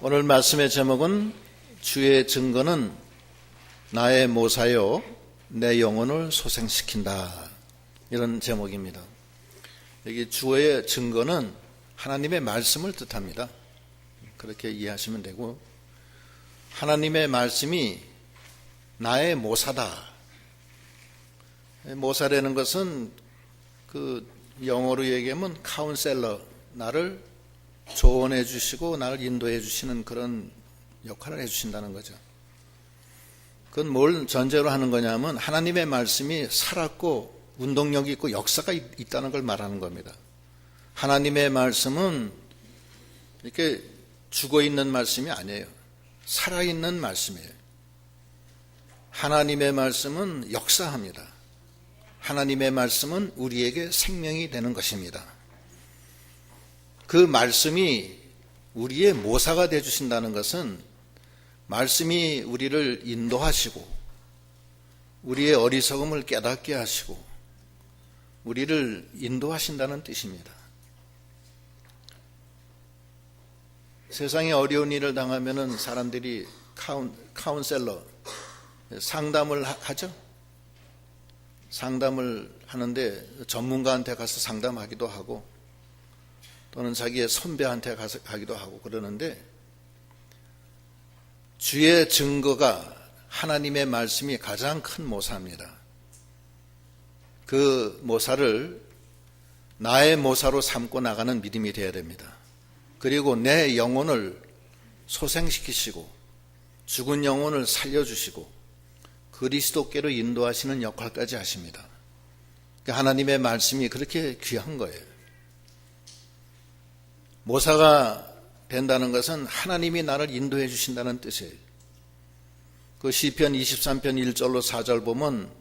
오늘 말씀의 제목은 주의 증거는 나의 모사요 내 영혼을 소생시킨다, 이런 제목입니다. 여기 주의 증거는 하나님의 말씀을 뜻합니다. 그렇게 이해하시면 되고, 하나님의 말씀이 나의 모사다. 모사라는 것은 그 영어로 얘기하면 카운셀러, 나를 조언해 주시고 나를 인도해 주시는 그런 역할을 해 주신다는 거죠. 그건 뭘 전제로 하는 거냐면 하나님의 말씀이 살았고 운동력이 있고 역사가 있다는 걸 말하는 겁니다. 하나님의 말씀은 이렇게 죽어 있는 말씀이 아니에요. 살아있는 말씀이에요. 하나님의 말씀은 역사합니다. 하나님의 말씀은 우리에게 생명이 되는 것입니다. 그 말씀이 우리의 모사가 되어 주신다는 것은 말씀이 우리를 인도하시고 우리의 어리석음을 깨닫게 하시고 우리를 인도하신다는 뜻입니다. 세상에 어려운 일을 당하면 사람들이 카운셀러, 상담을 하죠. 상담을 하는데 전문가한테 가서 상담하기도 하고 또는 자기의 선배한테 가서 가기도 하고 그러는데, 주의 증거가 하나님의 말씀이 가장 큰 모사입니다. 그 모사를 나의 모사로 삼고 나가는 믿음이 되어야 됩니다. 그리고 내 영혼을 소생시키시고 죽은 영혼을 살려주시고 그리스도께로 인도하시는 역할까지 하십니다. 하나님의 말씀이 그렇게 귀한 거예요. 모사가 된다는 것은 하나님이 나를 인도해 주신다는 뜻이에요. 그 시편 23편 1절로 4절 보면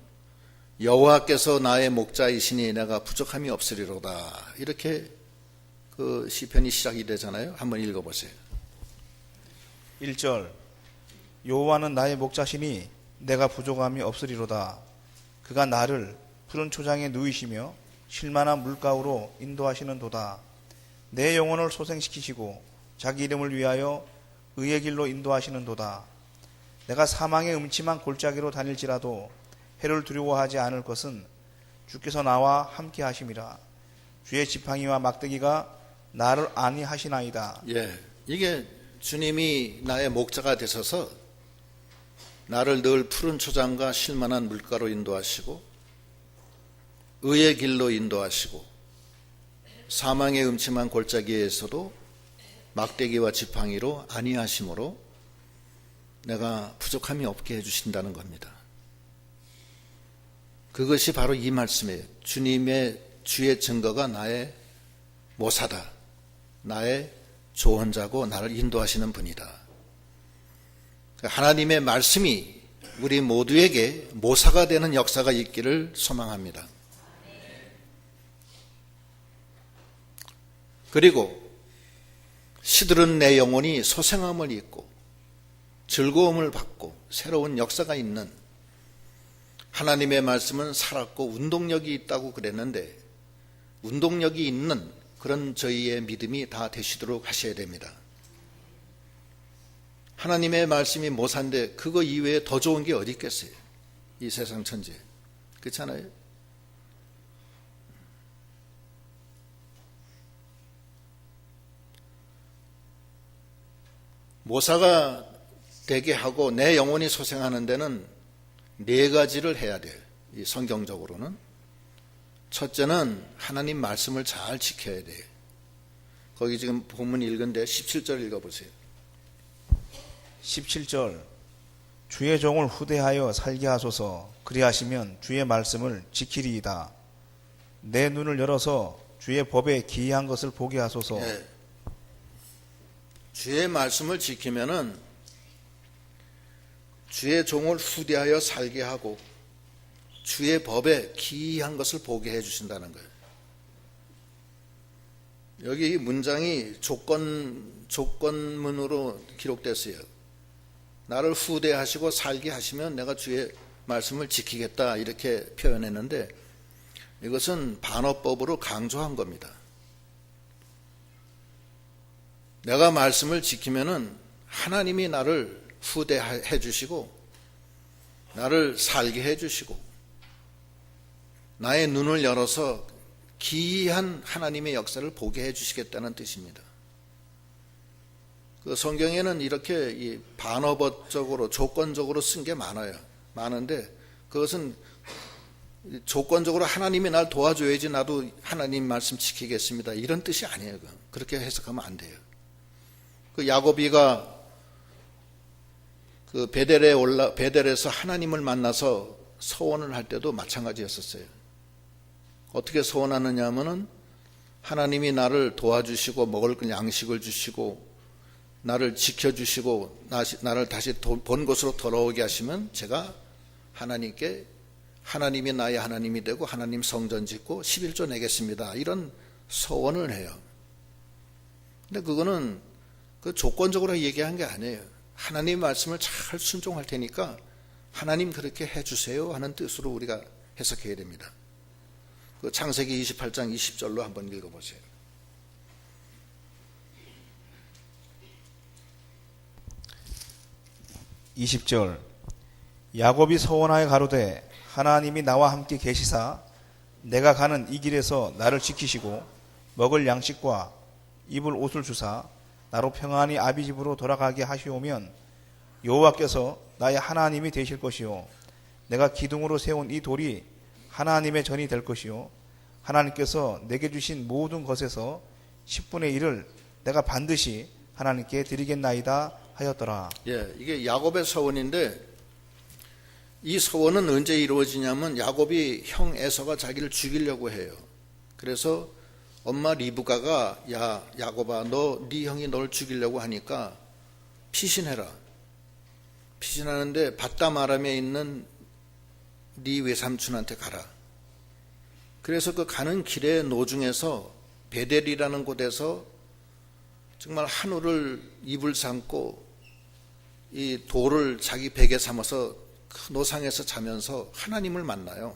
여호와께서 나의 목자이시니 내가 부족함이 없으리로다, 이렇게 그 시편이 시작이 되잖아요. 한번 읽어보세요. 1절 여호와는 나의 목자시니 내가 부족함이 없으리로다. 그가 나를 푸른 초장에 누이시며 쉴만한 물가로 인도하시는도다. 내 영혼을 소생시키시고 자기 이름을 위하여 의의 길로 인도하시는도다. 내가 사망의 음침한 골짜기로 다닐지라도 해를 두려워하지 않을 것은 주께서 나와 함께 하심이라. 주의 지팡이와 막대기가 나를 안위하시나이다. 이게 주님이 나의 목자가 되셔서 나를 늘 푸른 초장과 쉴만한 물가로 인도하시고 의의 길로 인도하시고 사망의 음침한 골짜기에서도 막대기와 지팡이로 안위하심으로 내가 부족함이 없게 해주신다는 겁니다. 그것이 바로 이 말씀이에요. 주의 증거가 나의 모사다, 나의 조언자고 나를 인도하시는 분이다. 하나님의 말씀이 우리 모두에게 모사가 되는 역사가 있기를 소망합니다. 그리고 시들은 내 영혼이 소생함을 입고 즐거움을 받고 새로운 역사가 있는, 하나님의 말씀은 살았고 운동력이 있다고 그랬는데 운동력이 있는 그런 저희의 믿음이 다 되시도록 하셔야 됩니다. 하나님의 말씀이 모사인데 그거 이외에 더 좋은 게 어디 있겠어요? 이 세상 천지에. 그렇잖아요? 모사가 되게 하고 내 영혼이 소생하는 데는 네 가지를 해야 돼요. 이 성경적으로는. 첫째는 하나님 말씀을 잘 지켜야 돼요. 거기 지금 본문 읽은데 17절 읽어보세요. 17절 주의 종을 후대하여 살게 하소서. 그리하시면 주의 말씀을 지키리이다. 내 눈을 열어서 주의 법에 기이한 것을 보게 하소서. 주의 말씀을 지키면은 주의 종을 후대하여 살게 하고 주의 법에 기이한 것을 보게 해주신다는 거예요. 여기 문장이 조건문으로 기록됐어요. 나를 후대하시고 살게 하시면 내가 주의 말씀을 지키겠다, 이렇게 표현했는데 이것은 반어법으로 강조한 겁니다. 내가 말씀을 지키면은 하나님이 나를 후대해 주시고 나를 살게 해 주시고 나의 눈을 열어서 기이한 하나님의 역사를 보게 해 주시겠다는 뜻입니다. 그 성경에는 이렇게 이 반어법적으로 조건적으로 쓴 게 많은데 그것은 조건적으로 하나님이 날 도와줘야지 나도 하나님 말씀 지키겠습니다 이런 뜻이 아니에요. 그렇게 해석하면 안 돼요. 그 야고비가 그 베델에서 하나님을 만나서 서원을 할 때도 마찬가지였었어요. 어떻게 서원하느냐 하면은 하나님이 나를 도와주시고 먹을 양식을 주시고 나를 지켜주시고 나를 다시 본 곳으로 돌아오게 하시면 제가 하나님께 하나님이 나의 하나님이 되고 하나님 성전 짓고 11조 내겠습니다. 이런 서원을 해요. 근데 그거는 그 조건적으로 얘기한 게 아니에요. 하나님 말씀을 잘 순종할 테니까 하나님 그렇게 해주세요 하는 뜻으로 우리가 해석해야 됩니다. 그 창세기 28장 20절로 한번 읽어보세요. (20절) 야곱이 서원하여 가로되 하나님이 나와 함께 계시사 내가 가는 이 길에서 나를 지키시고 먹을 양식과 입을 옷을 주사 나로 평안히 아비 집으로 돌아가게 하시오면 여호와께서 나의 하나님이 되실 것이요 내가 기둥으로 세운 이 돌이 하나님의 전이 될 것이요 하나님께서 내게 주신 모든 것에서 10분의 1을 내가 반드시 하나님께 드리겠나이다 하였더라. 예, 이게 야곱의 서원인데 이 서원은 언제 이루어지냐면 야곱이 형 에서가 자기를 죽이려고 해요. 그래서 엄마 리브가가 야 야곱아 네 형이 널 죽이려고 하니까 피신해라. 피신하는데 밧담 아람에 있는 네 외삼촌한테 가라. 그래서 그 가는 길의 노중에서 베델이라는 곳에서 정말 한우를 입을 삼고 이 돌을 자기 베개 삼아서 큰 노상에서 자면서 하나님을 만나요.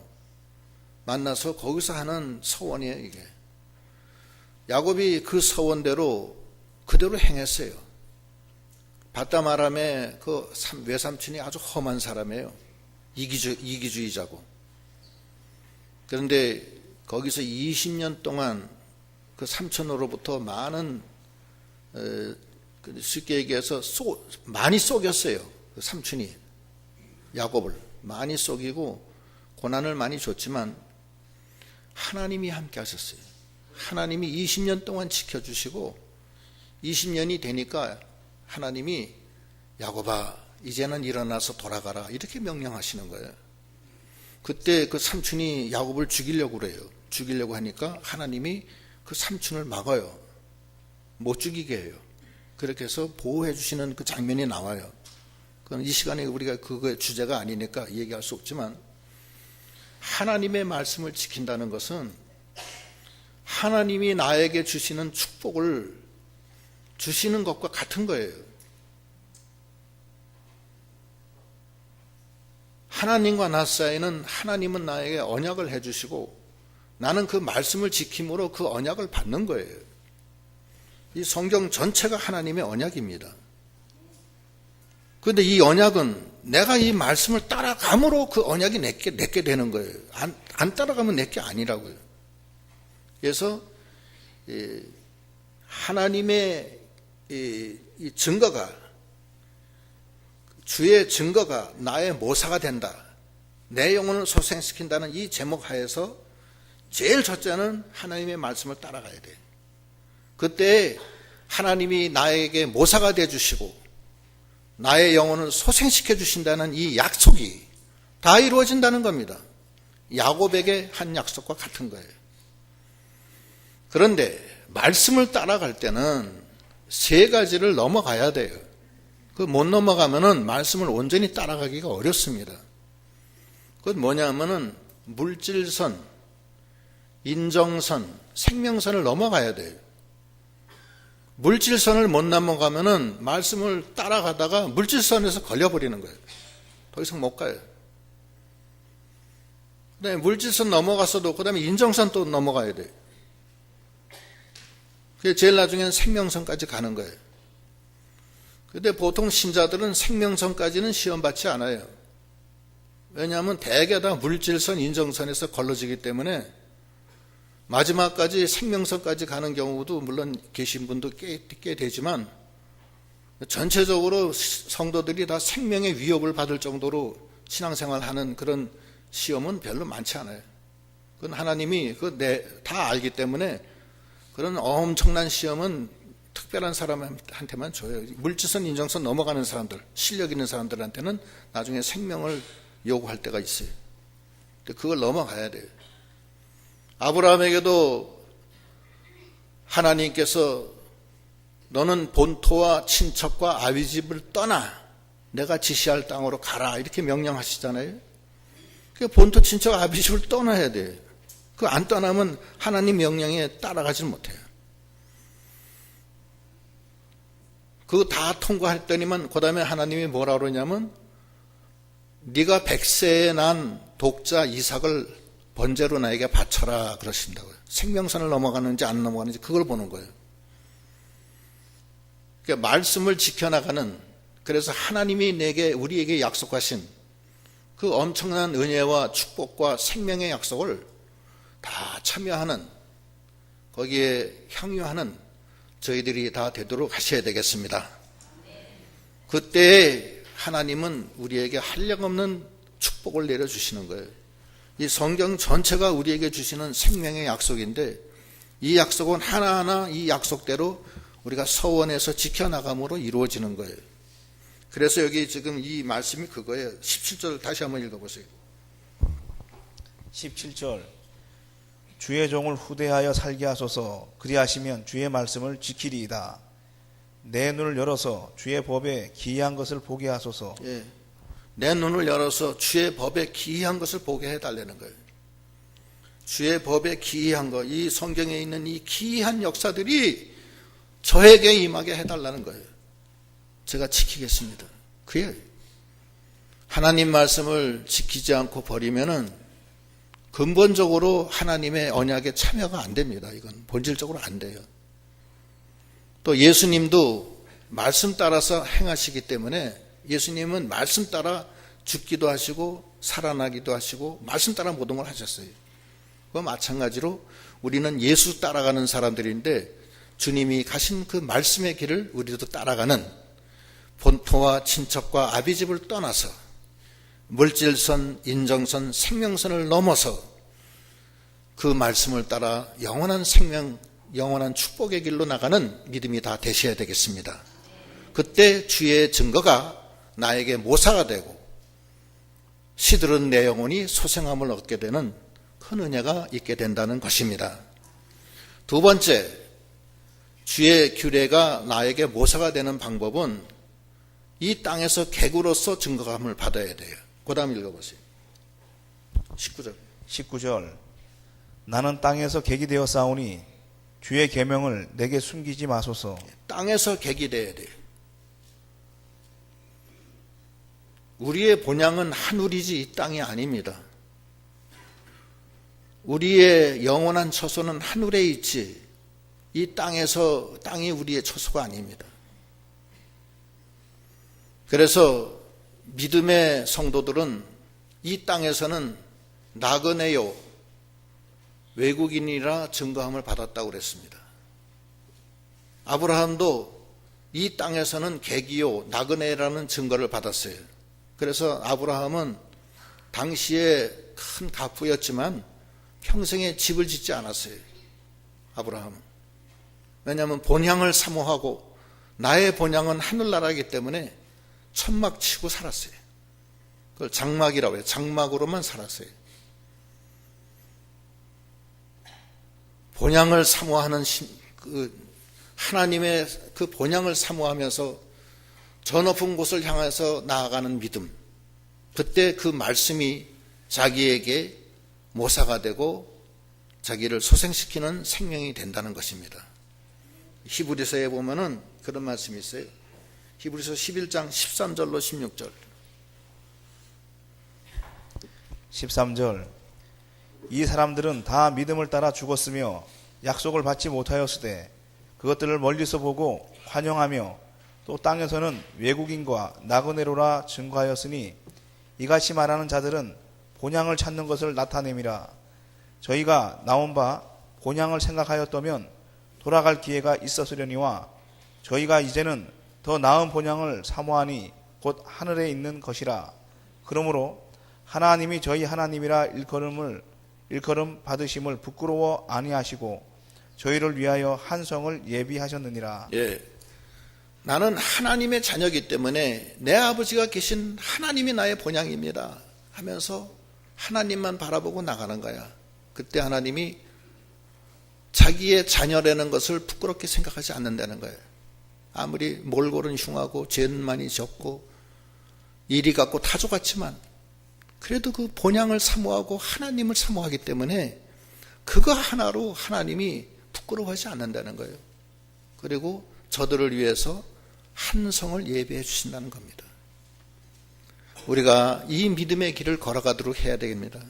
만나서 거기서 하는 서원이에요. 이게 야곱이 그 서원대로 그대로 행했어요. 밧담 아람의 그 외삼촌이 아주 험한 사람이에요. 이기주의자고. 그런데 거기서 20년 동안 그 삼촌으로부터 많은 쉽게 얘기해서 많이 속였어요. 그 삼촌이 야곱을 많이 속이고 고난을 많이 줬지만 하나님이 함께 하셨어요. 하나님이 20년 동안 지켜주시고 20년이 되니까 하나님이 야곱아 이제는 일어나서 돌아가라 이렇게 명령하시는 거예요. 그때 그 삼촌이 야곱을 죽이려고 그래요. 죽이려고 하니까 하나님이 그 삼촌을 막아요. 못 죽이게 해요. 그렇게 해서 보호해 주시는 그 장면이 나와요. 그건 이 시간에 우리가 그거의 주제가 아니니까 얘기할 수 없지만 하나님의 말씀을 지킨다는 것은 하나님이 나에게 주시는 축복을 주시는 것과 같은 거예요. 하나님과 나 사이는 하나님은 나에게 언약을 해주시고 나는 그 말씀을 지킴으로 그 언약을 받는 거예요. 이 성경 전체가 하나님의 언약입니다. 그런데 이 언약은 내가 이 말씀을 따라감으로 그 언약이 내게 되는 거예요. 안 따라가면 내게 아니라고요. 그래서 하나님의 이 증거가 주의 증거가 나의 모사가 된다. 내 영혼을 소생시킨다는 이 제목 하에서 제일 첫째는 하나님의 말씀을 따라가야 돼. 그때 하나님이 나에게 모사가 되어주시고 나의 영혼을 소생시켜 주신다는 이 약속이 다 이루어진다는 겁니다. 야곱에게 한 약속과 같은 거예요. 그런데 말씀을 따라갈 때는 세 가지를 넘어가야 돼요. 그 못 넘어가면은 말씀을 온전히 따라가기가 어렵습니다. 그건 뭐냐면은 물질선, 인정선, 생명선을 넘어가야 돼요. 물질선을 못 넘어가면은 말씀을 따라가다가 물질선에서 걸려버리는 거예요. 더 이상 못 가요. 그다음에 물질선 넘어갔어도 그다음에 인정선 또 넘어가야 돼요. 그게 제일 나중에는 생명선까지 가는 거예요. 근데 보통 신자들은 생명선까지는 시험 받지 않아요. 왜냐하면 대개 다 물질선, 인정선에서 걸러지기 때문에 마지막까지 생명선까지 가는 경우도 물론 계신 분도 꽤 되지만 전체적으로 성도들이 다 생명의 위협을 받을 정도로 신앙생활하는 그런 시험은 별로 많지 않아요. 그건 하나님이 다 알기 때문에 그런 엄청난 시험은 특별한 사람한테만 줘요. 물질선, 인정선 넘어가는 사람들, 실력 있는 사람들한테는 나중에 생명을 요구할 때가 있어요. 근데 그걸 넘어가야 돼요. 아브라함에게도 하나님께서 너는 본토와 친척과 아비집을 떠나 내가 지시할 땅으로 가라 이렇게 명령하시잖아요. 그 본토, 친척, 아비집을 떠나야 돼요. 그 안 떠나면 하나님 명령에 따라가지 못해요. 그거 다 통과했더니만 그 다음에 하나님이 뭐라 그러냐면 네가 100세에 난 독자 이삭을 번제로 나에게 바쳐라 그러신다고요. 생명선을 넘어가는지 안 넘어가는지 그걸 보는 거예요. 그러니까 말씀을 지켜나가는, 그래서 하나님이 우리에게 약속하신 그 엄청난 은혜와 축복과 생명의 약속을 다 참여하는, 거기에 향유하는 저희들이 다 되도록 하셔야 되겠습니다. 그때 하나님은 우리에게 한량없는 축복을 내려주시는 거예요. 이 성경 전체가 우리에게 주시는 생명의 약속인데 이 약속은 하나하나 이 약속대로 우리가 서원해서 지켜나감으로 이루어지는 거예요. 그래서 여기 지금 이 말씀이 그거예요. 17절 다시 한번 읽어보세요. 17절 주의 종을 후대하여 살게 하소서. 그리하시면 주의 말씀을 지키리이다. 내 눈을 열어서 주의 법에 기이한 것을 보게 하소서. 예. 내 눈을 열어서 주의 법에 기이한 것을 보게 해달라는 거예요. 주의 법에 기이한 것, 이 성경에 있는 이 기이한 역사들이 저에게 임하게 해달라는 거예요. 제가 지키겠습니다. 그게 하나님 말씀을 지키지 않고 버리면은 근본적으로 하나님의 언약에 참여가 안 됩니다. 이건 본질적으로 안 돼요. 또 예수님도 말씀 따라서 행하시기 때문에 예수님은 말씀 따라 죽기도 하시고 살아나기도 하시고 말씀 따라 모든 걸 하셨어요. 그와 마찬가지로 우리는 예수 따라가는 사람들인데 주님이 가신 그 말씀의 길을 우리도 따라가는, 본토와 친척과 아비집을 떠나서 물질선, 인정선, 생명선을 넘어서 그 말씀을 따라 영원한 생명, 영원한 축복의 길로 나가는 믿음이 다 되셔야 되겠습니다. 그때 주의 증거가 나에게 모사가 되고 시들은 내 영혼이 소생함을 얻게 되는 큰 은혜가 있게 된다는 것입니다. 두 번째, 주의 규례가 나에게 모사가 되는 방법은 이 땅에서 객으로서 증거감을 받아야 돼요. 그 다음 읽어보세요. 19절 나는 땅에서 객이 되어 싸우니 주의 계명을 내게 숨기지 마소서. 땅에서 객이 돼야 돼요. 우리의 본향은 하늘이지 이 땅이 아닙니다. 우리의 영원한 처소는 하늘에 있지 이 땅이 우리의 처소가 아닙니다. 그래서 믿음의 성도들은 이 땅에서는 나그네요 외국인이라 증거함을 받았다고 그랬습니다. 아브라함도 이 땅에서는 객이요 나그네라는 증거를 받았어요. 그래서 아브라함은 당시에 큰 가부였지만 평생에 집을 짓지 않았어요. 아브라함은. 왜냐하면 본향을 사모하고 나의 본향은 하늘나라이기 때문에 천막 치고 살았어요. 그걸 장막이라고 해요. 장막으로만 살았어요. 본향을 사모하는 하나님의 그 본향을 사모하면서 저 높은 곳을 향해서 나아가는 믿음, 그때 그 말씀이 자기에게 모사가 되고 자기를 소생시키는 생명이 된다는 것입니다. 히브리서에 보면은 그런 말씀이 있어요. 히브리서 11장 13절로 16절. 13절 이 사람들은 다 믿음을 따라 죽었으며 약속을 받지 못하였으되 그것들을 멀리서 보고 환영하며 또 땅에서는 외국인과 나그네로라 증거하였으니 이같이 말하는 자들은 본향을 찾는 것을 나타냄이라. 저희가 나온 바 본향을 생각하였다면 돌아갈 기회가 있었으려니와 저희가 이제는 더 나은 본향을 사모하니 곧 하늘에 있는 것이라. 그러므로 하나님이 저희 하나님이라 일컬음 받으심을 부끄러워 아니하시고 저희를 위하여 한 성을 예비하셨느니라. 예. 나는 하나님의 자녀이기 때문에 내 아버지가 계신 하나님이 나의 본향입니다 하면서 하나님만 바라보고 나가는 거야. 그때 하나님이 자기의 자녀라는 것을 부끄럽게 생각하지 않는다는 거예요. 아무리 몰골은 흉하고 죄는 많이 적고 이리 같고 타조 같지만 그래도 그 본향을 사모하고 하나님을 사모하기 때문에 그거 하나로 하나님이 부끄러워하지 않는다는 거예요. 그리고 저들을 위해서 한 성을 예비해 주신다는 겁니다. 우리가 이 믿음의 길을 걸어가도록 해야 됩니다.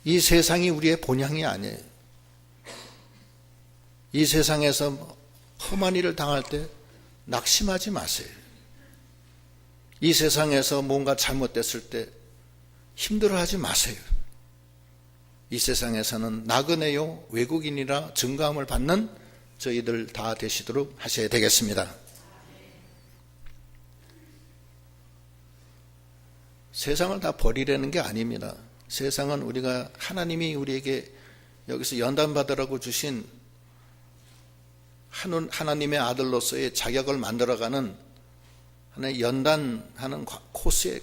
이 세상이 우리의 본향이 아니에요. 이 세상에서 험한 일을 당할 때 낙심하지 마세요. 이 세상에서 뭔가 잘못됐을 때 힘들어하지 마세요. 이 세상에서는 나그네요 외국인이라 증거함을 받는 저희들 다 되시도록 하셔야 되겠습니다. 세상을 다 버리려는 게 아닙니다. 세상은 우리가 하나님이 우리에게 여기서 연단받으라고 주신 하나님의 아들로서의 자격을 만들어가는 하나의 연단하는 코스예요.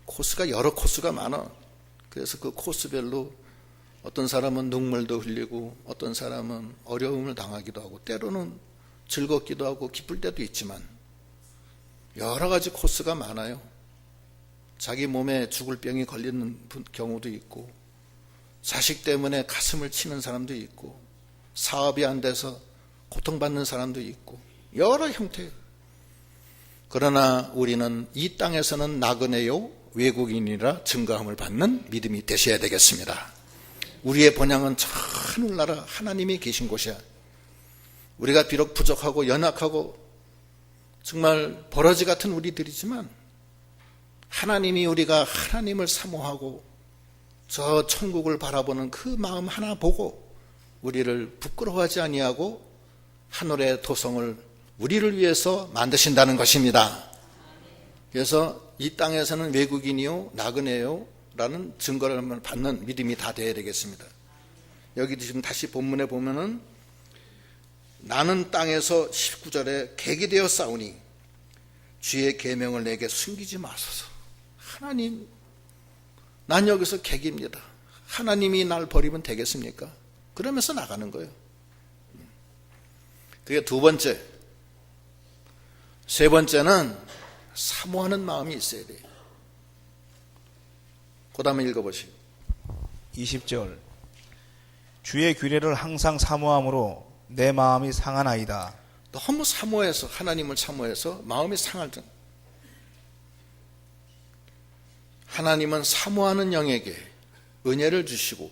코스가 여러 코스가 많아. 그래서 그 코스별로 어떤 사람은 눈물도 흘리고 어떤 사람은 어려움을 당하기도 하고 때로는 즐겁기도 하고 기쁠 때도 있지만 여러 가지 코스가 많아요. 자기 몸에 죽을 병이 걸리는 경우도 있고 자식 때문에 가슴을 치는 사람도 있고 사업이 안 돼서 고통받는 사람도 있고 여러 형태예요. 그러나 우리는 이 땅에서는 나그네요 외국인이라 증거함을 받는 믿음이 되셔야 되겠습니다. 우리의 본향은 저 하늘나라 하나님이 계신 곳이야. 우리가 비록 부족하고 연약하고 정말 버러지 같은 우리들이지만 하나님이 우리가 하나님을 사모하고 저 천국을 바라보는 그 마음 하나 보고 우리를 부끄러워하지 아니하고 하늘의 도성을 우리를 위해서 만드신다는 것입니다. 그래서 이 땅에서는 외국인이요 나그네요 라는 증거를 받는 믿음이 다 되어야 되겠습니다. 여기 지금 다시 본문에 보면은 나는 땅에서 19절에 객이 되어 싸우니 주의 계명을 내게 숨기지 마소서. 하나님, 난 여기서 객입니다. 하나님이 날 버리면 되겠습니까? 그러면서 나가는 거예요. 그게 두 번째. 세 번째는 사모하는 마음이 있어야 돼요. 그 다음에 읽어보시오. 20절 주의 규례를 항상 사모함으로 내 마음이 상하나이다. 너무 사모해서 하나님을 사모해서 마음이 상할 정. 하나님은 사모하는 영에게 은혜를 주시고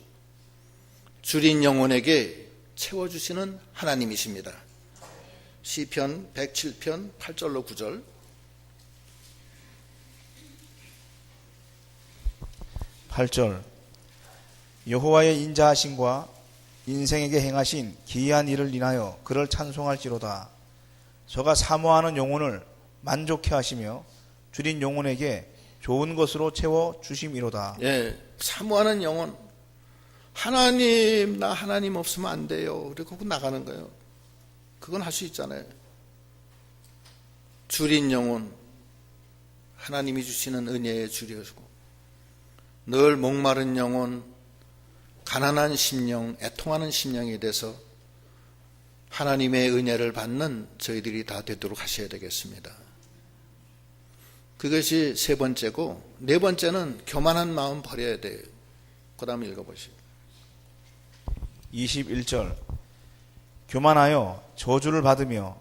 줄인 영혼에게 채워주시는 하나님이십니다. 시편 107편 8절로 9절 8절 여호와의 인자하심과 인생에게 행하신 기이한 일을 인하여 그를 찬송할지로다. 저가 사모하는 영혼을 만족해 하시며 줄인 영혼에게 좋은 것으로 채워 주심이로다. 예, 사모하는 영혼. 하나님, 나 하나님 없으면 안 돼요. 그리고 나가는 거예요. 그건 할 수 있잖아요. 줄인 영혼, 하나님이 주시는 은혜에 줄여주고 늘 목마른 영혼, 가난한 심령, 애통하는 심령이 돼서 하나님의 은혜를 받는 저희들이 다 되도록 하셔야 되겠습니다. 그것이 세 번째고, 네 번째는 교만한 마음 버려야 돼요. 그 다음에 읽어보시오. 21절 교만하여 저주를 받으며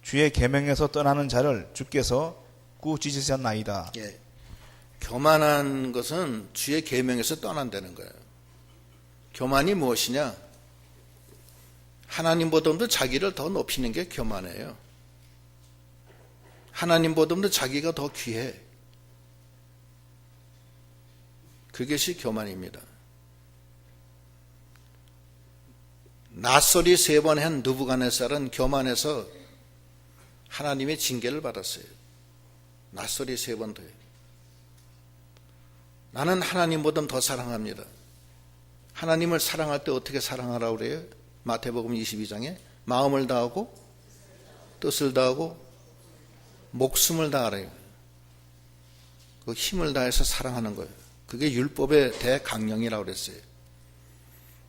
주의 계명에서 떠나는 자를 주께서 꾸짖으셨나이다. 예, 교만한 것은 주의 계명에서 떠난다는 거예요. 교만이 무엇이냐? 하나님보다도 자기를 더 높이는 게 교만해요. 하나님보다도 자기가 더 귀해. 그것이 교만입니다. 낯소리 3번 한 느부갓네살은 교만해서 하나님의 징계를 받았어요. 낯소리 3번 더해. 나는 하나님보다 더 사랑합니다. 하나님을 사랑할 때 어떻게 사랑하라고 그래요? 마태복음 22장에 마음을 다하고 뜻을 다하고 목숨을 다하래요. 그 힘을 다해서 사랑하는 거예요. 그게 율법의 대강령이라고 그랬어요.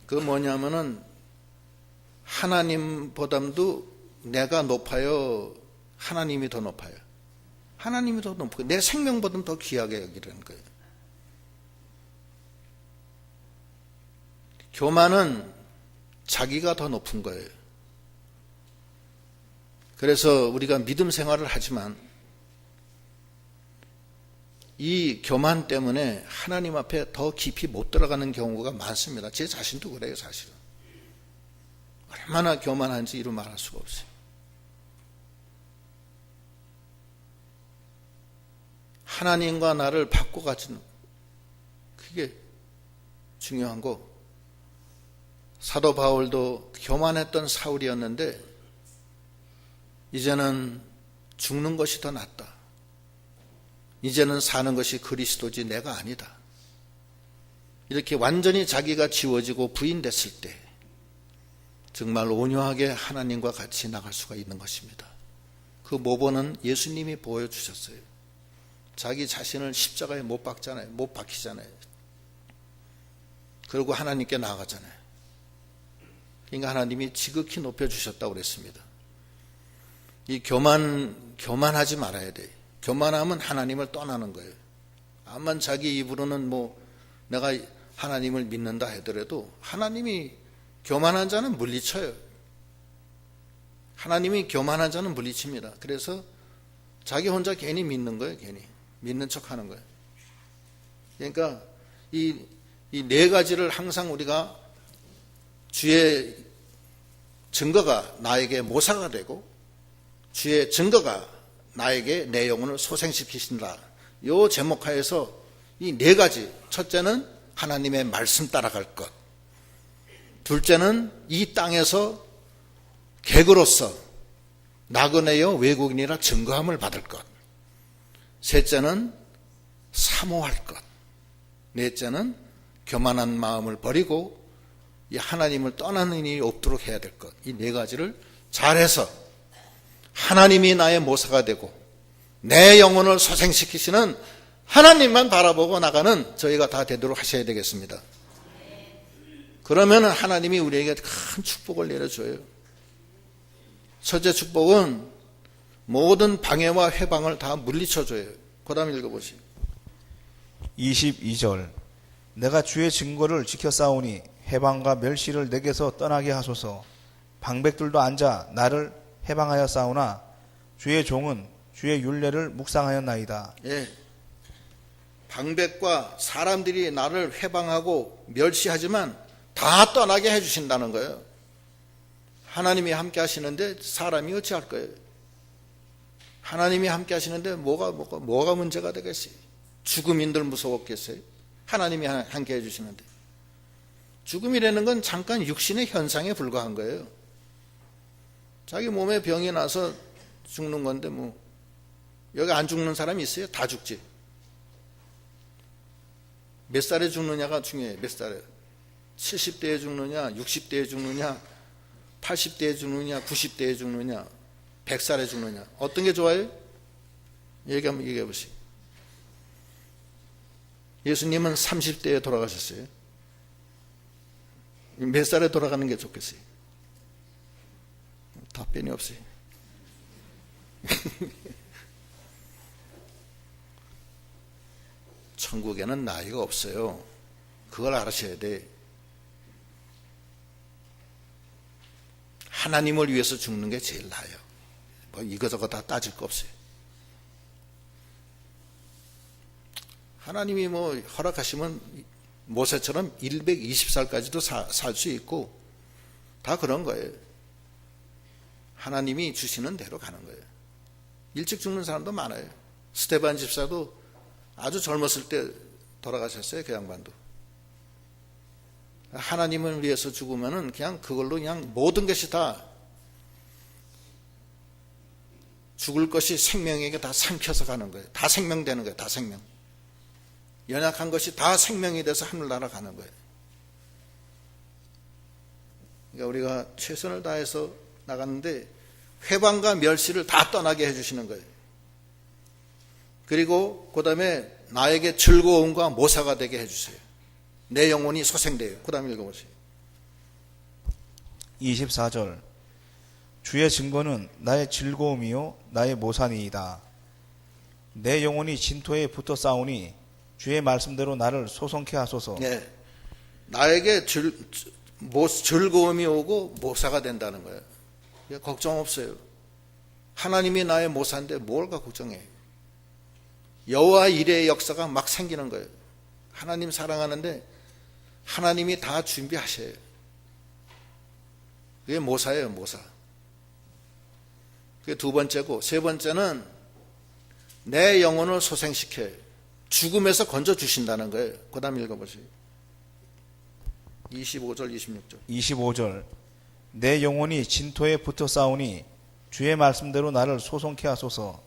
그 뭐냐면은 하나님보다도 내가 높아요? 하나님이 더 높아요? 하나님이 더 높고 내 생명보다 더 귀하게 여기라는 거예요. 교만은 자기가 더 높은 거예요. 그래서 우리가 믿음 생활을 하지만 이 교만 때문에 하나님 앞에 더 깊이 못 들어가는 경우가 많습니다. 제 자신도 그래요, 사실은. 얼마나 교만한지 이루 말할 수가 없어요. 하나님과 나를 바꿔가지는 그게 중요한 거. 사도 바울도 교만했던 사울이었는데 이제는 죽는 것이 더 낫다. 이제는 사는 것이 그리스도지 내가 아니다. 이렇게 완전히 자기가 지워지고 부인됐을 때 정말 온유하게 하나님과 같이 나갈 수가 있는 것입니다. 그 모범은 예수님이 보여주셨어요. 자기 자신을 십자가에 못 박잖아요. 못 박히잖아요. 그리고 하나님께 나아가잖아요. 그러니까 하나님이 지극히 높여주셨다고 그랬습니다. 이 교만하지 말아야 돼요. 교만하면 하나님을 떠나는 거예요. 암만 자기 입으로는 내가 하나님을 믿는다 하더라도 하나님이 교만한 자는 물리쳐요. 하나님이 교만한 자는 물리칩니다. 그래서 자기 혼자 괜히 믿는 거예요. 괜히 믿는 척하는 거예요. 그러니까 이 4가지를 항상 우리가 주의 증거가 나에게 모사가 되고 주의 증거가 나에게 내 영혼을 소생시키신다. 이 제목하에서 이 4가지. 첫째는 하나님의 말씀 따라갈 것. 둘째는 이 땅에서 객으로서 나그네여 외국인이라 증거함을 받을 것. 셋째는 사모할 것. 넷째는 교만한 마음을 버리고 이 하나님을 떠나는 일이 없도록 해야 될 것. 이 4가지를 잘해서 하나님이 나의 모사가 되고 내 영혼을 소생시키시는 하나님만 바라보고 나가는 저희가 다 되도록 하셔야 되겠습니다. 그러면 하나님이 우리에게 큰 축복을 내려줘요. 첫째 축복은 모든 방해와 회방을 다 물리쳐줘요. 그 다음 읽어보시죠. 22절 내가 주의 증거를 지켜 싸우니 해방과 멸시를 내게서 떠나게 하소서. 방백들도 앉아 나를 해방하여 싸우나 주의 종은 주의 율례를 묵상하였나이다. 예, 방백과 사람들이 나를 회방하고 멸시하지만 다 떠나게 해주신다는 거예요. 하나님이 함께 하시는데 사람이 어찌할 거예요? 하나님이 함께 하시는데 뭐가 문제가 되겠어요? 죽음인들 무서웠겠어요? 하나님이 함께 해주시는데. 죽음이라는 건 잠깐 육신의 현상에 불과한 거예요. 자기 몸에 병이 나서 죽는 건데 여기 안 죽는 사람이 있어요? 다 죽지. 몇 살에 죽느냐가 중요해요. 몇 살에. 70대에 죽느냐, 60대에 죽느냐, 80대에 죽느냐, 90대에 죽느냐, 100살에 죽느냐. 어떤 게 좋아요? 얘기 한번 얘기해 보시죠. 예수님은 30대에 돌아가셨어요. 몇 살에 돌아가는 게 좋겠어요? 답변이 없어요. 천국에는 나이가 없어요. 그걸 알아셔야 돼. 하나님을 위해서 죽는 게 제일 나아요. 이거저거 다 따질 거 없어요. 하나님이 허락하시면 모세처럼 120살까지도 살 수 있고 다 그런 거예요. 하나님이 주시는 대로 가는 거예요. 일찍 죽는 사람도 많아요. 스테반 집사도 아주 젊었을 때 돌아가셨어요. 그 양반도. 하나님을 위해서 죽으면은 그냥 그걸로 그냥 모든 것이 다 죽을 것이 생명에게 다 삼켜서 가는 거예요. 다 생명되는 거예요. 다 생명. 연약한 것이 다 생명이 돼서 하늘나라 가는 거예요. 그러니까 우리가 최선을 다해서 나갔는데 회방과 멸시를 다 떠나게 해주시는 거예요. 그리고 그 다음에 나에게 즐거움과 모사가 되게 해주세요. 내 영혼이 소생돼요. 그 다음에 읽어보세요. 24절 주의 증거는 나의 즐거움이요 나의 모산이이다. 내 영혼이 진토에 붙어 싸우니 주의 말씀대로 나를 소송케 하소서. 네. 나에게 즐거움이 오고 모사가 된다는 거예요. 걱정 없어요. 하나님이 나의 모사인데 뭘 걱정해. 여호와 일의 역사가 막 생기는 거예요. 하나님 사랑하는데 하나님이 다 준비하셔요. 그게 모사예요. 모사. 그게 두 번째고, 세 번째는 내 영혼을 소생시켜 죽음에서 건져주신다는 거예요. 그 다음 읽어보세요. 25절 26절 25절 내 영혼이 진토에 붙어 싸우니 주의 말씀대로 나를 소송케 하소서.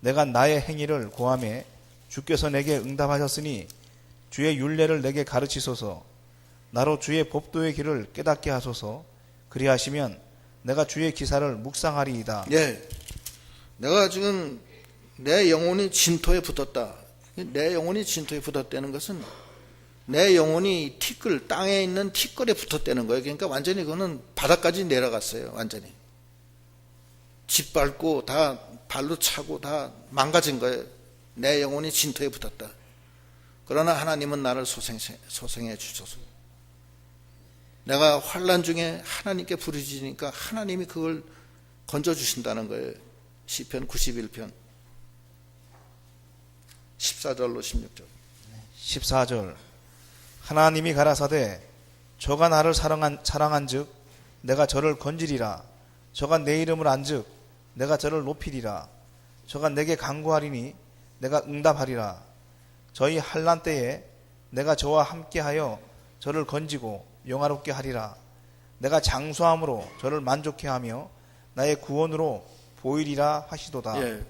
내가 나의 행위를 고하매 주께서 내게 응답하셨으니 주의 율례를 내게 가르치소서. 나로 주의 법도의 길을 깨닫게 하소서. 그리하시면 내가 주의 기사를 묵상하리이다. 예, 내가 지금 내 영혼이 진토에 붙었다. 내 영혼이 진토에 붙었다는 것은 내 영혼이 티끌, 땅에 있는 티끌에 붙었다는 거예요. 그러니까 완전히 그거는 바닥까지 내려갔어요. 완전히 짓밟고 다 발로 차고 다 망가진 거예요. 내 영혼이 진토에 붙었다. 그러나 하나님은 나를 소생해 주셔서 내가 환난 중에 하나님께 부르짖으니까 하나님이 그걸 건져주신다는 거예요. 시편 91편 14절로 16절 14절 하나님이 가라사대 저가 나를 사랑한 즉 내가 저를 건지리라. 저가 내 이름을 안즉 내가 저를 높이리라. 저가 내게 간구하리니 내가 응답하리라. 저희 환난 때에 내가 저와 함께하여 저를 건지고 영화롭게 하리라. 내가 장수함으로 저를 만족해 하며 나의 구원으로 보이리라 하시도다. 예,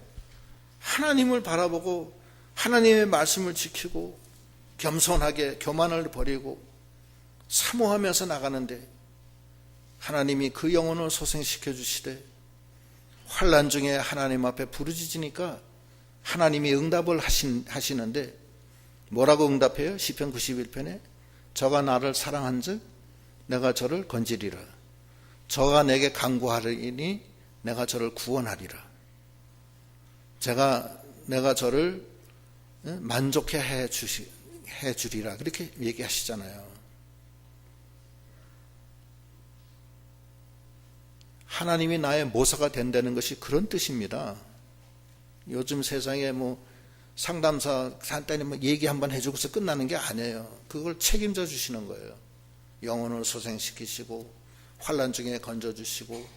하나님을 바라보고 하나님의 말씀을 지키고 겸손하게 교만을 버리고 사모하면서 나가는데 하나님이 그 영혼을 소생시켜 주시되 환난 중에 하나님 앞에 부르짖으니까 하나님이 응답을 하시는데 뭐라고 응답해요? 시편 91편에 저가 나를 사랑한즉 내가 저를 건지리라. 저가 내게 간구하리니 내가 저를 구원하리라. 내가 저를 만족해 해주리라. 그렇게 얘기하시잖아요. 하나님이 나의 모사가 된다는 것이 그런 뜻입니다. 요즘 세상에 뭐 상담사 간단히 뭐 얘기 한번 해주고서 끝나는 게 아니에요. 그걸 책임져 주시는 거예요. 영혼을 소생시키시고 환난 중에 건져주시고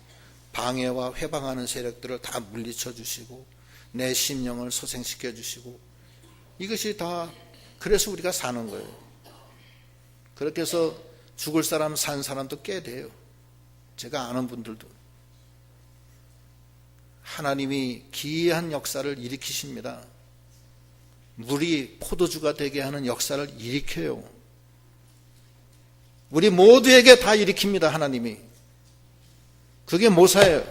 방해와 회방하는 세력들을 다 물리쳐 주시고 내 심령을 소생시켜 주시고 이것이 다 그래서 우리가 사는 거예요. 그렇게 해서 죽을 사람 산 사람도 꽤 돼요. 제가 아는 분들도. 하나님이 기이한 역사를 일으키십니다. 물이 포도주가 되게 하는 역사를 일으켜요. 우리 모두에게 다 일으킵니다. 하나님이. 그게 모사예요.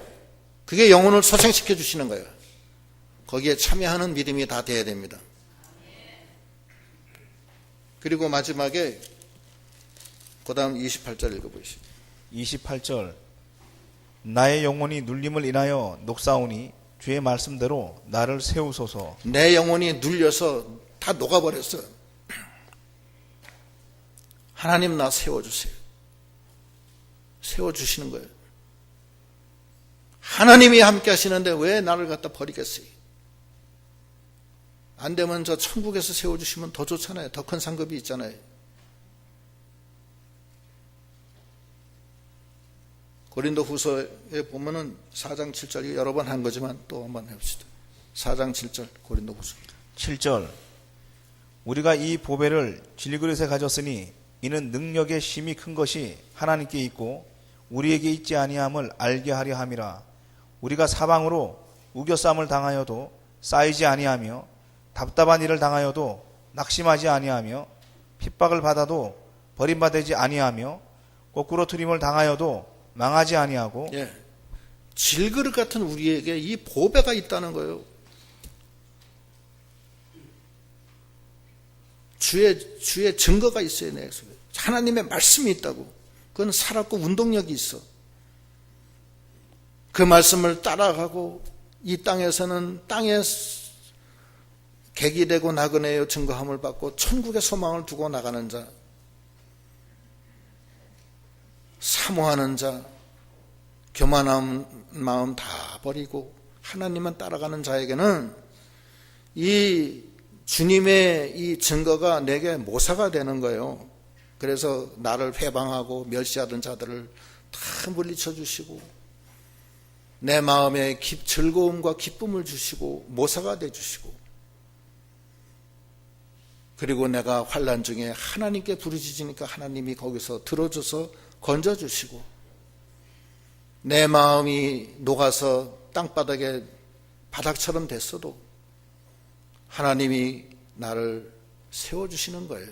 그게 영혼을 소생시켜 주시는 거예요. 거기에 참여하는 믿음이 다 돼야 됩니다. 그리고 마지막에 그 다음 28절 읽어보시죠. 28절 나의 영혼이 눌림을 인하여 녹사오니 주의 말씀대로 나를 세우소서. 내 영혼이 눌려서 다 녹아버렸어요. 하나님 나 세워주세요. 세워주시는 거예요. 하나님이 함께 하시는데 왜 나를 갖다 버리겠어요? 안 되면 저 천국에서 세워주시면 더 좋잖아요. 더 큰 상급이 있잖아요. 고린도 후서에 보면은 4장 7절 여러 번 한 거지만 또 한번 해봅시다. 4장 7절 고린도 후서 7절 우리가 이 보배를 질그릇에 가졌으니 이는 능력의 심이 큰 것이 하나님께 있고 우리에게 있지 아니함을 알게 하려 함이라. 우리가 사방으로 우겨쌈을 당하여도 쌓이지 아니하며 답답한 일을 당하여도 낙심하지 아니하며 핍박을 받아도 버림받지 아니하며 거꾸로 트림을 당하여도 망하지 아니하고 예. 질그릇 같은 우리에게 이 보배가 있다는 거예요. 주의 증거가 있어요. 내 속에. 하나님의 말씀이 있다고. 그건 살았고 운동력이 있어. 그 말씀을 따라가고 이 땅에서는 땅에 객이 되고 나그네여 증거함을 받고 천국의 소망을 두고 나가는 자, 사모하는 자, 교만한 마음 다 버리고 하나님만 따라가는 자에게는 이 주님의 이 증거가 내게 모사가 되는 거예요. 그래서 나를 회방하고 멸시하던 자들을 다 물리쳐 주시고 내 마음에 즐거움과 기쁨을 주시고 모사가 돼 주시고 그리고 내가 환난 중에 하나님께 부르짖으니까 하나님이 거기서 들어줘서 건져주시고 내 마음이 녹아서 땅바닥에 바닥처럼 됐어도 하나님이 나를 세워주시는 거예요.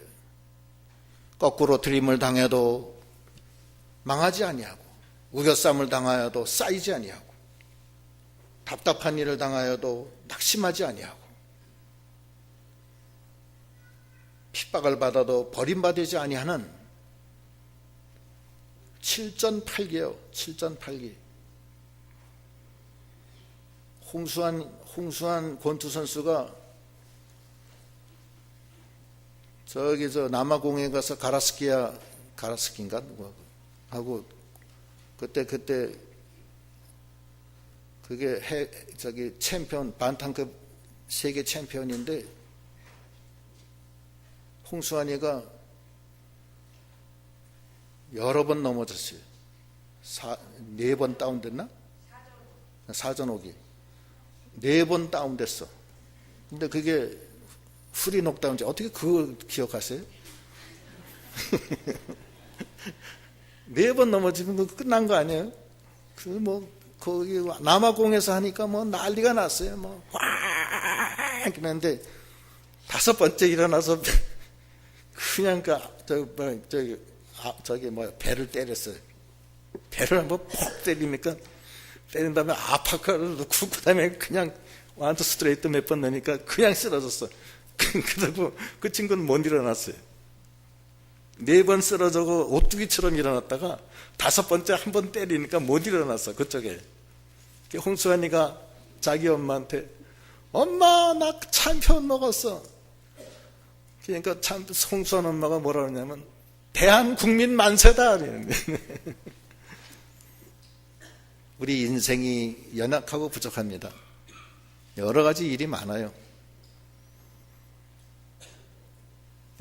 거꾸로 들임을 당해도 망하지 아니하고 우겨쌈을 당하여도 쌓이지 아니하고 답답한 일을 당하여도 낙심하지 아니하고 핍박을 받아도 버림받지 아니하는 7전 8기예요. 홍수환 권투 선수가 저기 남아공에 가서 가라스키인가 누구 하고 그때 그게 챔피언 반탄급 세계 챔피언인데 홍수환이가 여러 번 넘어졌어요. 4번 다운됐나? 사전 오기 4번 다운됐어. 근데 그게 프리 녹다운지 어떻게 그걸 기억하세요? 4번 넘어지면 그 끝난 거 아니에요? 거기 남아공에서 하니까 난리가 났어요. 확 그랬는데 5번째 일어나서 그냥 배를 때렸어요. 배를 한번 퍽 때리니까 때린 다음에 아파카를 넣고 그 다음에 그냥 완전 스트레이트 몇 번 넣으니까 그냥 쓰러졌어. 그리고 그 친구는 못 일어났어요. 4번 쓰러져고 오뚜기처럼 일어났다가 5번째 한 번 때리니까 못 일어났어. 그쪽에 홍수환이가 자기 엄마한테 엄마 나 챔피언 먹었어. 그러니까 홍수환 엄마가 뭐라 그러냐면 대한국민 만세다. 우리 인생이 연약하고 부족합니다. 여러 가지 일이 많아요.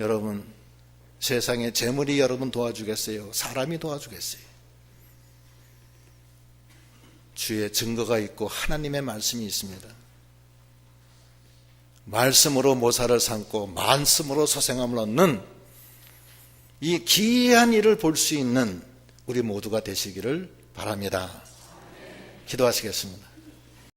여러분 세상에 재물이 여러분 도와주겠어요? 사람이 도와주겠어요? 주의 증거가 있고 하나님의 말씀이 있습니다. 말씀으로 모사를 삼고 말씀으로 소생함을 얻는 이 기이한 일을 볼 수 있는 우리 모두가 되시기를 바랍니다. 기도하시겠습니다.